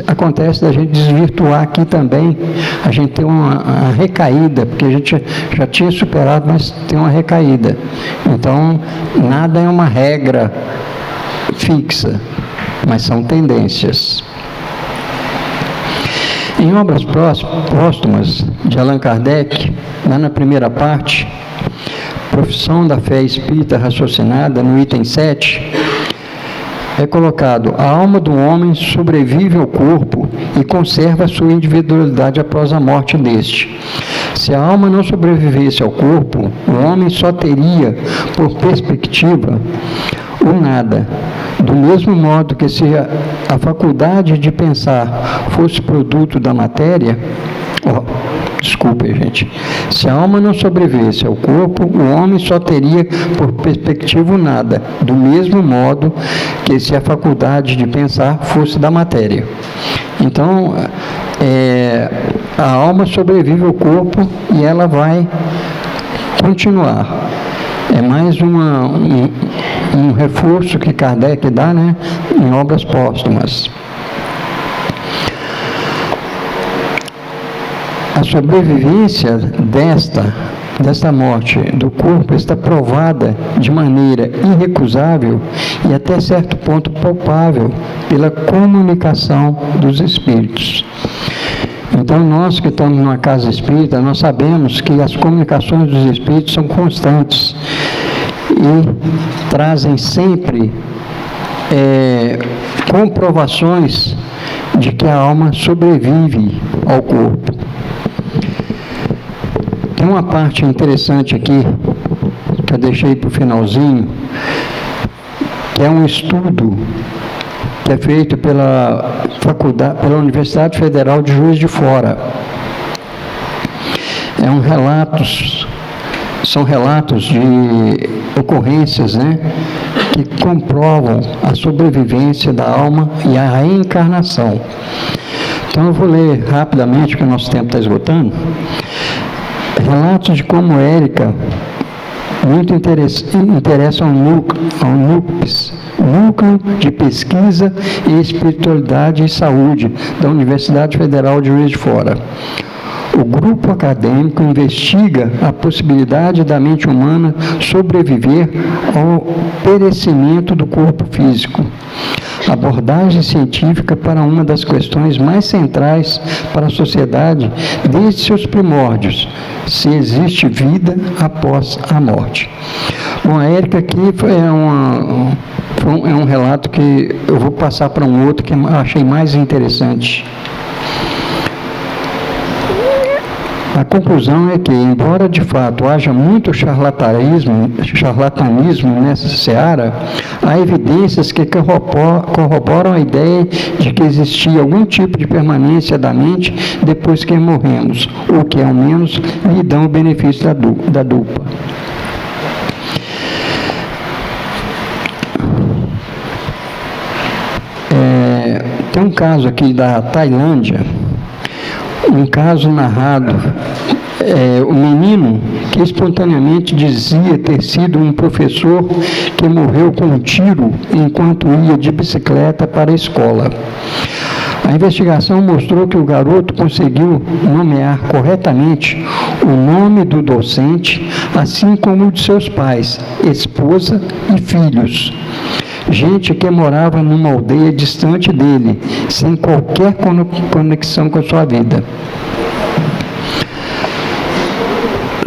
acontece da gente desvirtuar aqui também, a gente tem uma recaída, porque a gente já tinha superado, mas tem uma recaída. Então, nada é uma regra fixa, mas são tendências. Em Obras Póstumas, de Allan Kardec, lá na primeira parte, Profissão da Fé Espírita Raciocinada, no item 7, é colocado: a alma do homem sobrevive ao corpo e conserva a sua individualidade após a morte deste. Se a alma não sobrevivesse ao corpo, o homem só teria por perspectiva o nada. Do mesmo modo que se a faculdade de pensar fosse produto da matéria, desculpe, gente. Se a alma não sobrevivesse ao corpo, o homem só teria por perspectiva o nada, do mesmo modo que se a faculdade de pensar fosse da matéria. Então, a alma sobrevive ao corpo e ela vai continuar. É mais um reforço que Kardec dá, né, em Obras Póstumas. A sobrevivência desta morte do corpo está provada de maneira irrecusável e até certo ponto palpável pela comunicação dos espíritos. Então, nós que estamos numa casa espírita, nós sabemos que as comunicações dos espíritos são constantes e trazem sempre comprovações de que a alma sobrevive ao corpo. Tem uma parte interessante aqui, que eu deixei para o finalzinho, que é um estudo que é feito pela Universidade Federal de Juiz de Fora. São relatos de ocorrências, né, que comprovam a sobrevivência da alma e a reencarnação. Então eu vou ler rapidamente, porque o nosso tempo está esgotando. Relatos de como Érica muito interessam ao NUPES, Núcleo de Pesquisa e Espiritualidade e Saúde, da Universidade Federal de Juiz de Fora. O grupo acadêmico investiga a possibilidade da mente humana sobreviver ao perecimento do corpo físico. Abordagem científica para uma das questões mais centrais para a sociedade desde seus primórdios: se existe vida após a morte. Bom, a Érica aqui é um relato que eu vou passar para um outro que eu achei mais interessante. A conclusão é que, embora de fato haja muito charlatanismo nessa seara, há evidências que corroboram a ideia de que existia algum tipo de permanência da mente depois que morremos, ou que ao menos lhe dão o benefício da dupla. Tem um caso aqui da Tailândia, um caso narrado, o menino que espontaneamente dizia ter sido um professor que morreu com um tiro enquanto ia de bicicleta para a escola. A investigação mostrou que o garoto conseguiu nomear corretamente o nome do docente, assim como o de seus pais, esposa e filhos. Gente que morava numa aldeia distante dele, sem qualquer conexão com a sua vida.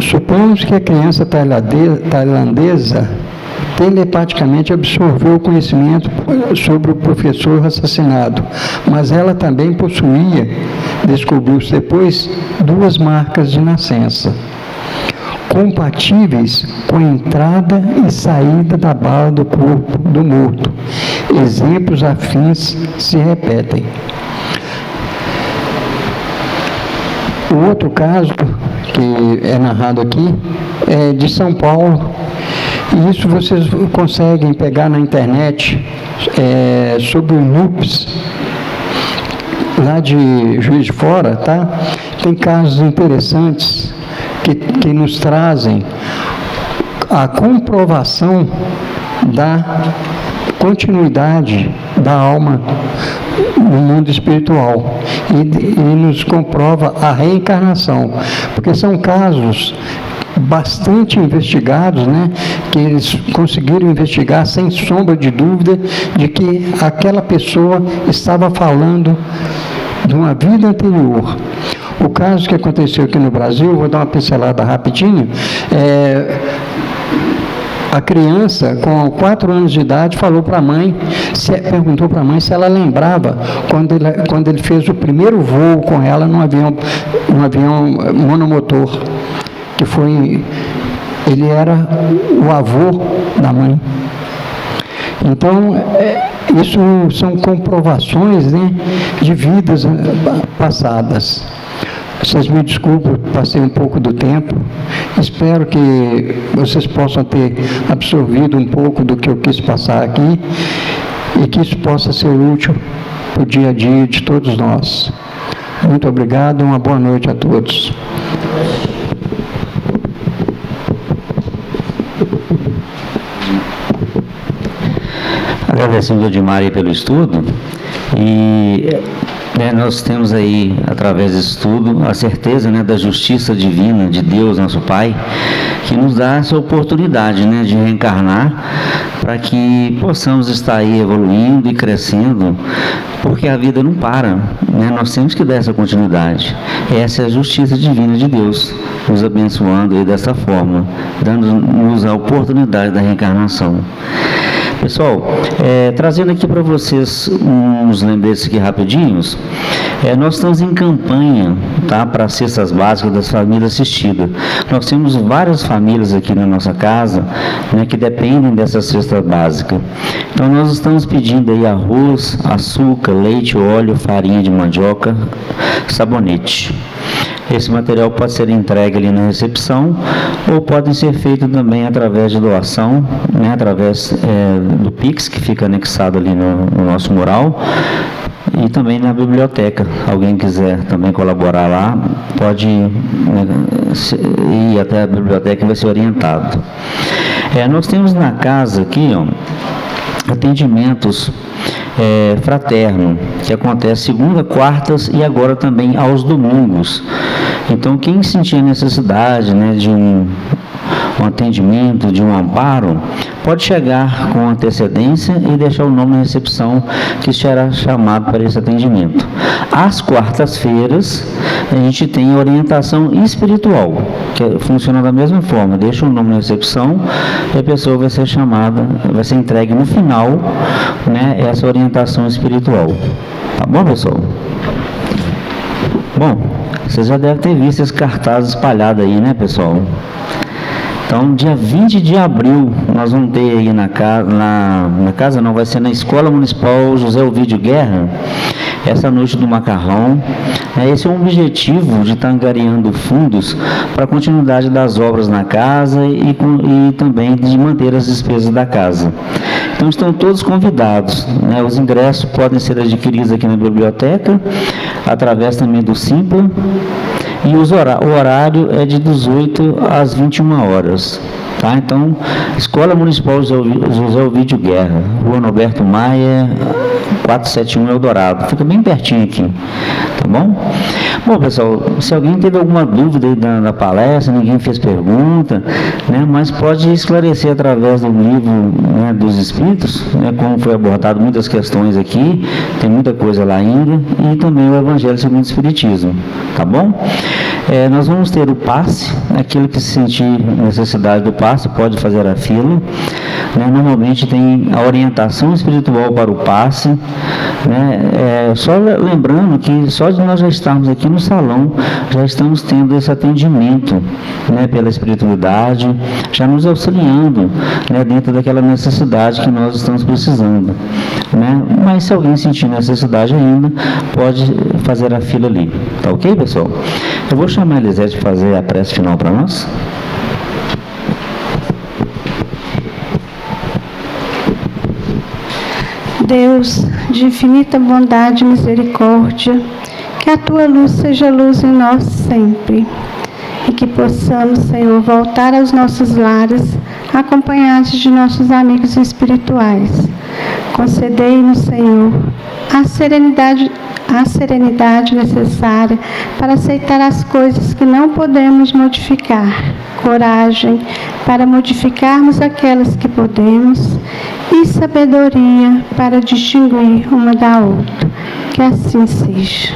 Supomos que a criança tailandesa telepaticamente absorveu o conhecimento sobre o professor assassinado, mas ela também possuía, descobriu-se depois, 2 marcas de nascença, compatíveis com a entrada e saída da bala do corpo do morto. Exemplos afins se repetem. O outro caso que é narrado aqui é de São Paulo, e isso vocês conseguem pegar na internet, sobre o NUPES, lá de Juiz de Fora, tá? Tem casos interessantes que nos trazem a comprovação da continuidade da alma no mundo espiritual e nos comprova a reencarnação, porque são casos bastante investigados, né, que eles conseguiram investigar sem sombra de dúvida de que aquela pessoa estava falando de uma vida anterior. O caso que aconteceu aqui no Brasil, vou dar uma pincelada rapidinho, a criança, com 4 anos de idade, falou para a mãe, perguntou para a mãe se ela lembrava quando ele fez o primeiro voo com ela num avião monomotor, que ele era o avô da mãe. Então, isso são comprovações, né, de vidas passadas. Vocês me desculpem, passei um pouco do tempo. Espero que vocês possam ter absorvido um pouco do que eu quis passar aqui e que isso possa ser útil para o dia a dia de todos nós. Muito obrigado, uma boa noite a todos. Agradecemos ao Edmar pelo estudo e nós temos aí, através desse estudo, a certeza, né, da justiça divina de Deus, nosso Pai, que nos dá essa oportunidade, né, de reencarnar para que possamos estar aí evoluindo e crescendo, porque a vida não para, né? Nós temos que dar essa continuidade. Essa é a justiça divina de Deus, nos abençoando aí dessa forma, dando-nos a oportunidade da reencarnação. Pessoal, trazendo aqui para vocês uns lembretes aqui rapidinhos, nós estamos em campanha, tá, para cestas básicas das famílias assistidas. Nós temos várias famílias aqui na nossa casa, né, que dependem dessa cesta básica. Então nós estamos pedindo aí arroz, açúcar, leite, óleo, farinha de mandioca, sabonete. Esse material pode ser entregue ali na recepção ou podem ser feitos também através de doação, né, através do Pix, que fica anexado ali no nosso mural, e também na biblioteca. Alguém quiser também colaborar lá, pode ir até a biblioteca e vai ser orientado. Nós temos na casa aqui, atendimentos fraterno, que acontece segunda, quartas e agora também aos domingos. Então, quem sentir a necessidade, né, de um atendimento, de um amparo, pode chegar com antecedência e deixar o nome na recepção, que será chamado para esse atendimento. Às quartas-feiras, a gente tem orientação espiritual, que funciona da mesma forma. Deixa o nome na recepção e a pessoa vai ser chamada, vai ser entregue no final, né, essa orientação espiritual. Tá bom, pessoal? Bom, vocês já devem ter visto esse cartaz espalhado aí, né, pessoal? Então, dia 20 de abril, nós vamos ter aí na casa não, vai ser na Escola Municipal José Ovidio Guerra, essa noite do macarrão. Esse é um objetivo de estar angariando fundos para a continuidade das obras na casa e também de manter as despesas da casa. Então, estão todos convidados, né? Os ingressos podem ser adquiridos aqui na biblioteca, através também do Simpla, e o horário é de 18 às 21 horas. Tá? Então, Escola Municipal José Ovidio Guerra, Rua Norberto Maia, 471 Eldorado. Fica bem pertinho aqui, tá bom? Bom, pessoal, se alguém teve alguma dúvida aí da palestra, ninguém fez pergunta, né, mas pode esclarecer através do livro, né, dos Espíritos, né, como foi abordado muitas questões aqui, tem muita coisa lá ainda, e também o Evangelho segundo o Espiritismo, tá bom? Nós vamos ter o passe, aquele que se sentir necessidade do passe pode fazer a fila, né? Normalmente tem a orientação espiritual para o passe, né? Só lembrando que só de nós já estarmos aqui no salão, já estamos tendo esse atendimento, né, pela espiritualidade, já nos auxiliando, né, dentro daquela necessidade que nós estamos precisando, né? Mas se alguém sentir necessidade ainda, pode fazer a fila ali, tá ok, pessoal? Eu vou chamar a Elisete para fazer a prece final para nós. Deus de infinita bondade e misericórdia, que a Tua luz seja luz em nós sempre, e que possamos, Senhor, voltar aos nossos lares, acompanhados de nossos amigos espirituais, Concedei-nos, Senhor, a serenidade necessária para aceitar as coisas que não podemos modificar, coragem para modificarmos aquelas que podemos e sabedoria para distinguir uma da outra. Que assim seja.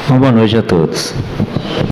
Uma boa noite a todos.